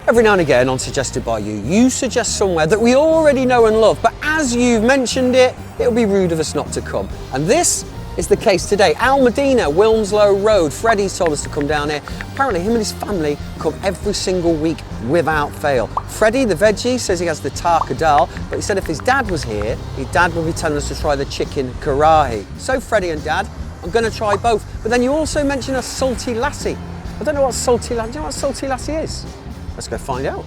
Every now and again, on Suggested by You, you suggest somewhere that we already know and love, but as you've mentioned it, it'll be rude of us not to come. And this is the case today. Al-Madina, Wilmslow Road. Freddie's told us to come down here. Apparently him and his family come every single week without fail. Freddie, the veggie, says he has the tarka dal, but he said if his dad was here, his dad would be telling us to try the chicken karahi. So Freddie and Dad, I'm gonna try both. But then you also mentioned a salty lassi. I don't know what salty lassi, do you know what salty lassi is? Let's go find out.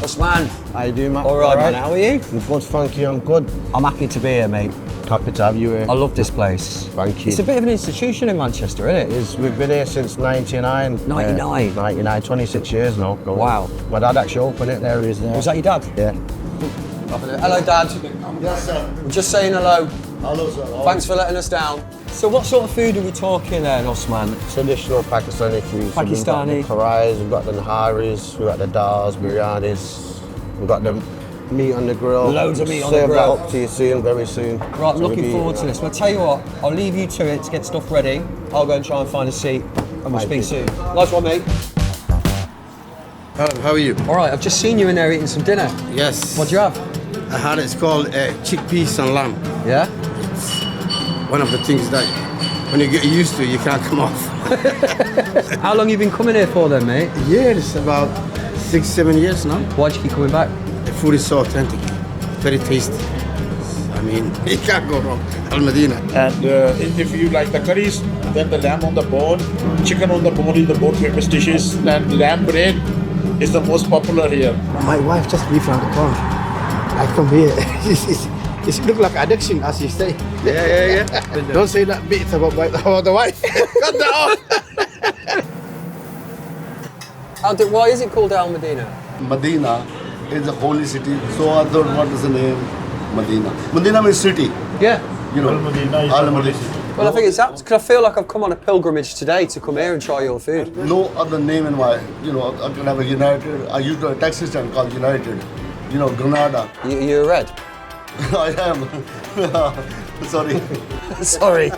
Usman. How you doing, mate? All right, man, how are you? I'm good, thank you, I'm good. I'm happy to be here, mate. Happy to have you here. I love this place. Thank you. It's a bit of an institution in Manchester, isn't it? We've been here since 99. 99? 99, 26 years now. Wow. My dad actually opened it, there he is there. Was that your dad? Yeah. Hello, Dad. Yes, sir. I'm just saying hello. Hello, sir. Thanks for letting us down. So what sort of food are we talking then, Osman? Traditional Pakistani food. So Pakistani. we've got the curries, we've got the Niharis, we've got the dals, biryanis, we've got the meat on the grill. Loads of meat on the Serve grill. that up to you soon, very soon. Right, I'm looking forward to this. Well, I'll tell you what, I'll leave you to it to get stuff ready. I'll go and try and find a seat and we'll speak soon. Nice one, mate. How are you? All right, I've just seen you in there eating some dinner. Yes. What'd you have? I had it's called chickpeas and lamb. Yeah? One of the things that when you get used to, you can't come off. How long you been coming here for then, mate? Yeah, it's about 6-7 years now. Why'd you keep coming back? The food is so authentic, very tasty. I mean, you can't go wrong. Al-Madina. And if you like the curries, then the lamb on the bone, chicken on the bone is the most famous dishes, and lamb brain is the most popular here. My wife just lives around the corner. I come here. It looks like addiction, as you say. Yeah. Don't say that bit about the wife. Cut that off. Why is it called Al-Madina? Medina is a holy city, so I thought, what is the name? Medina. Medina means city. Yeah. You know, Al-Madina is Al-Madina. Well, I think it's that, because I feel like I've come on a pilgrimage today to come here and try your food. No other name in my, I can have a United. I used a taxi stand called United. Granada. You're red? I am. Sorry. Sorry.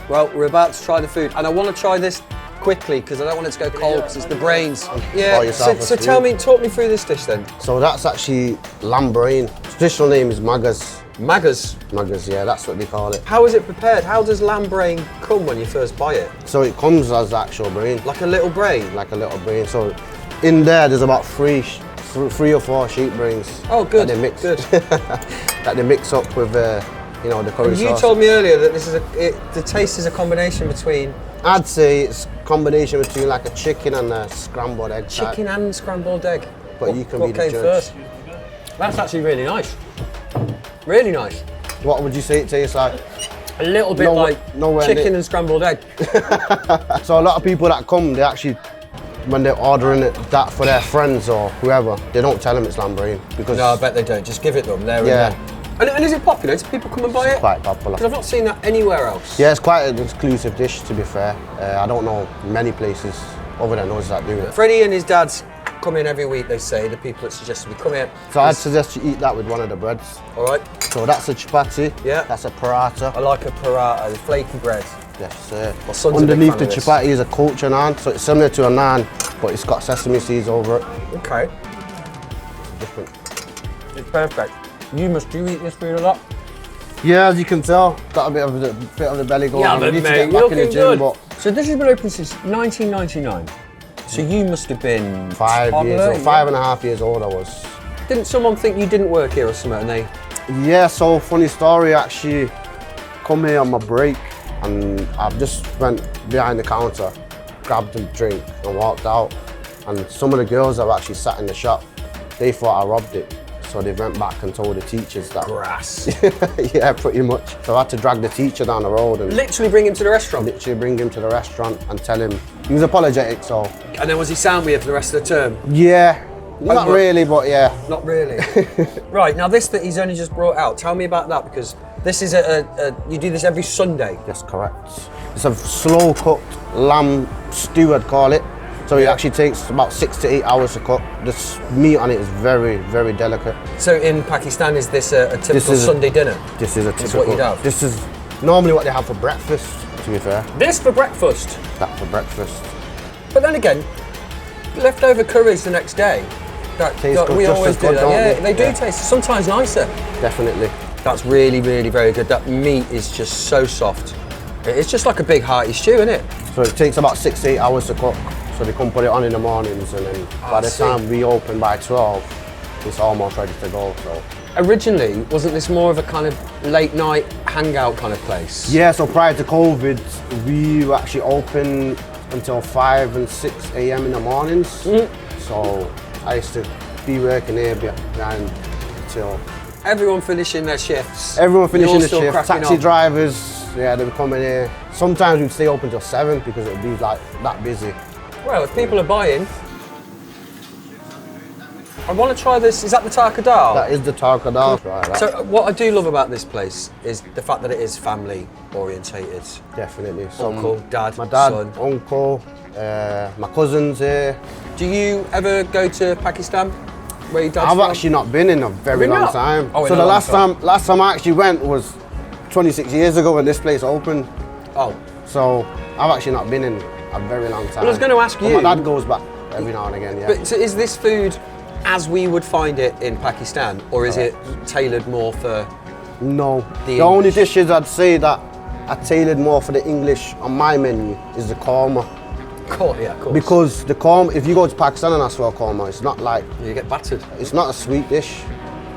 Well, we're about to try the food, and I want to try this quickly because I don't want it to go cold because it's the brains. Yeah. So talk me through this dish then. So that's actually lamb brain. Traditional name is maghaz. Maghaz. Maghaz, yeah, that's what they call it. How is it prepared? How does lamb brain come when you first buy it? So it comes as actual brain. Like a little brain? Like a little brain. So in there's about three or four sheep brains. Oh, good. That they mix, good. that they mix up with, the curry sauce. You told me earlier that this is the taste is a combination between. I'd say it's a combination between like a chicken and a scrambled egg. Chicken and scrambled egg. But you can be the came judge. first? That's actually really nice. Really nice. What would you say it tastes like? A little bit like chicken and scrambled egg. So a lot of people that come, they actually, when they're ordering that for their friends or whoever, they don't tell them it's lamb brain because. No, I bet they don't. Just give it them there and then. And is it popular? Do people come and buy it? Quite popular. Because I've not seen that anywhere else. Yeah, it's quite an exclusive dish, to be fair. I don't know many places other than us that do it. Freddie and his dad's come in every week, they say, the people that suggest we come here. So I'd suggest you eat that with one of the breads. All right. So that's a chapati. Yeah. That's a paratha. I like a paratha, the flaky bread. Yes, sir. My son's a big Underneath fan the of this. chapati is a culture naan, so it's similar to a naan, but it's got sesame seeds over it. Okay. Different. It's perfect. Do you eat this food a lot? Yeah, as you can tell, got a bit of the belly going. Yeah, I but need to mate, get you're back in the looking gym, good. but So this has been open since 1999. So you must have been 5 years old, 5.5 years old I was. Didn't someone think you didn't work here or something? And they. Yeah, so funny story, actually come here on my break and I've just went behind the counter, grabbed a drink and walked out. And some of the girls that were actually sat in the shop, they thought I robbed it. So they went back and told the teachers that. Grass. Yeah, pretty much. So I had to drag the teacher down the road and Literally bring him to the restaurant? literally bring him to the restaurant and tell him, he was apologetic, so. And then was he sound with you for the rest of the term? Yeah, not really, but yeah. Not really. Right, now this that he's only just brought out, tell me about that because this is you do this every Sunday. That's correct. It's a slow cooked lamb stew, I'd call it. So it actually takes about 6 to 8 hours to cook. The meat on it is very, very delicate. So in Pakistan, is this a typical Sunday dinner? This is a typical. What you'd have? This is normally what they have for breakfast. to be fair. This for breakfast. That for breakfast. But then again, leftover curries the next day. Taste good, we just always as do good, that. don't Yeah, they? they do Yeah. taste sometimes nicer. Definitely. That's really, really very good. That meat is just so soft. It's just like a big hearty stew, isn't it? So it takes about 6 to 8 hours to cook. So they come put it on in the mornings, and then by the see. time we open by 12, it's almost ready to go. So. Originally, wasn't this more of a kind of late night hangout kind of place? Yeah, so prior to COVID, we were actually open until 5 and 6 a.m. in the mornings. So I used to be working here behind till... Everyone finishing their shifts. Everyone finishing You're the still shift. cracking Taxi on. drivers, yeah, they were coming here. Sometimes we'd stay open till 7 because it would be like that busy. Well, if people are buying, I want to try this. Is that the tarka dal? That is the tarka dal. Right, that. So what I do love about this place is the fact that it is family orientated. Definitely. So Uncle, dad, my dad, son. uncle, my cousins here. Do you ever go to Pakistan? Where your dad's I've from? actually not been in a very Have you long not? time. Oh, in so a the long last time I actually went was 26 years ago when this place opened. Oh, So I've actually not been in a very long time. I was going to ask But you. my dad goes back every now and again, yeah. But so is this food as we would find it in Pakistan, or is it tailored more for? No. The The only English. dishes I'd say that are tailored more for the English on my menu is the korma. Yeah, of course. Because the korma, if you go to Pakistan and ask for a korma, it's not like, you get battered. it's not a sweet dish.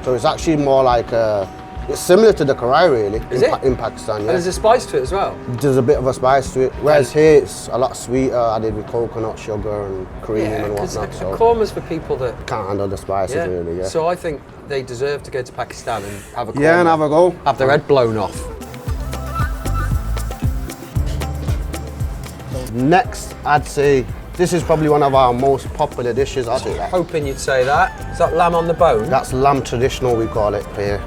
So it's actually more like, it's similar to the curry really. Is it? In Pakistan, And yeah. there's a spice to it as well. There's a bit of a spice to it. Whereas here it's a lot sweeter, added with coconut, sugar and cream Yeah, and because whatnot. So korma's for people that. can't handle the spices really, yeah. So I think they deserve to go to Pakistan and have a korma. Yeah, and have a go. Have their head blown off. Next, I'd say this is probably one of our most popular dishes. I'd say that. Hoping you'd say that. Is that lamb on the bone? That's lamb traditional, we call it here.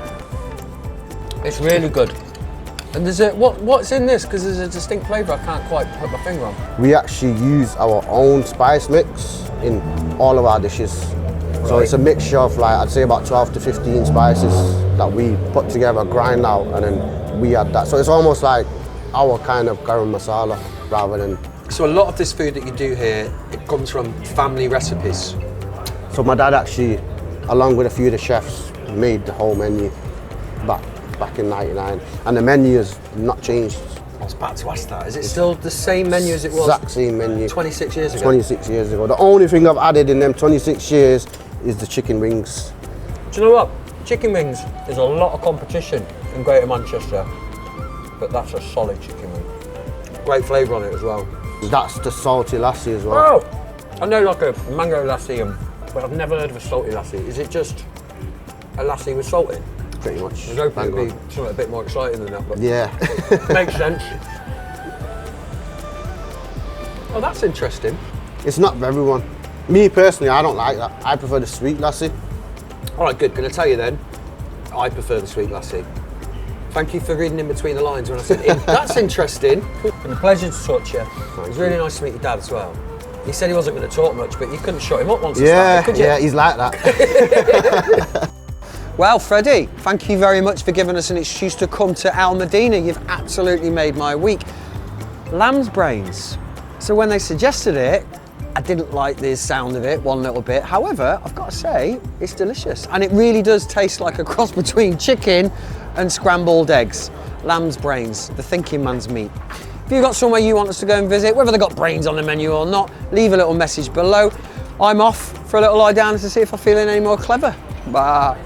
It's really good. And there's a what's in this? Because there's a distinct flavour I can't quite put my finger on. We actually use our own spice mix in all of our dishes. So Right. it's a mixture of like, I'd say about 12 to 15 spices that we put together, grind out, and then we add that. So it's almost like our kind of garam masala rather than. So a lot of this food that you do here, it comes from family recipes. So my dad actually, along with a few of the chefs, made the whole menu back in '99, and the menu has not changed. I was about to ask that. Is it still the same menu as it was Exact same menu. 26 years ago? 26 years ago. The only thing I've added in them 26 years is the chicken wings. Do you know what? Chicken wings is a lot of competition in Greater Manchester, but that's a solid chicken wing. Great flavour on it as well. That's the salty lassi as well. Oh! I know like a mango lassi, but I've never heard of a salty lassi. Is it just a lassi with salt in? Pretty much. I was hoping Bang it'd on. be something a bit more exciting than that, but Yeah. makes sense. Oh, that's interesting. It's not for everyone. Me personally, I don't like that. I prefer the sweet lassi. All right, good. Can I tell you then? I prefer the sweet lassi. Thank you for reading in between the lines when I said, that's interesting. It's been a pleasure to talk to you. It was really nice to meet your dad as well. He said he wasn't going to talk much, but you couldn't shut him up once he started, could you? Yeah, he's like that. Well, Freddie, thank you very much for giving us an excuse to come to Al-Madina. You've absolutely made my week. Lamb's brains. So when they suggested it, I didn't like the sound of it one little bit. However, I've got to say, it's delicious. And it really does taste like a cross between chicken and scrambled eggs. Lamb's brains, the thinking man's meat. If you've got somewhere you want us to go and visit, whether they've got brains on the menu or not, leave a little message below. I'm off for a little lie down to see if I'm feeling any more clever. Bye.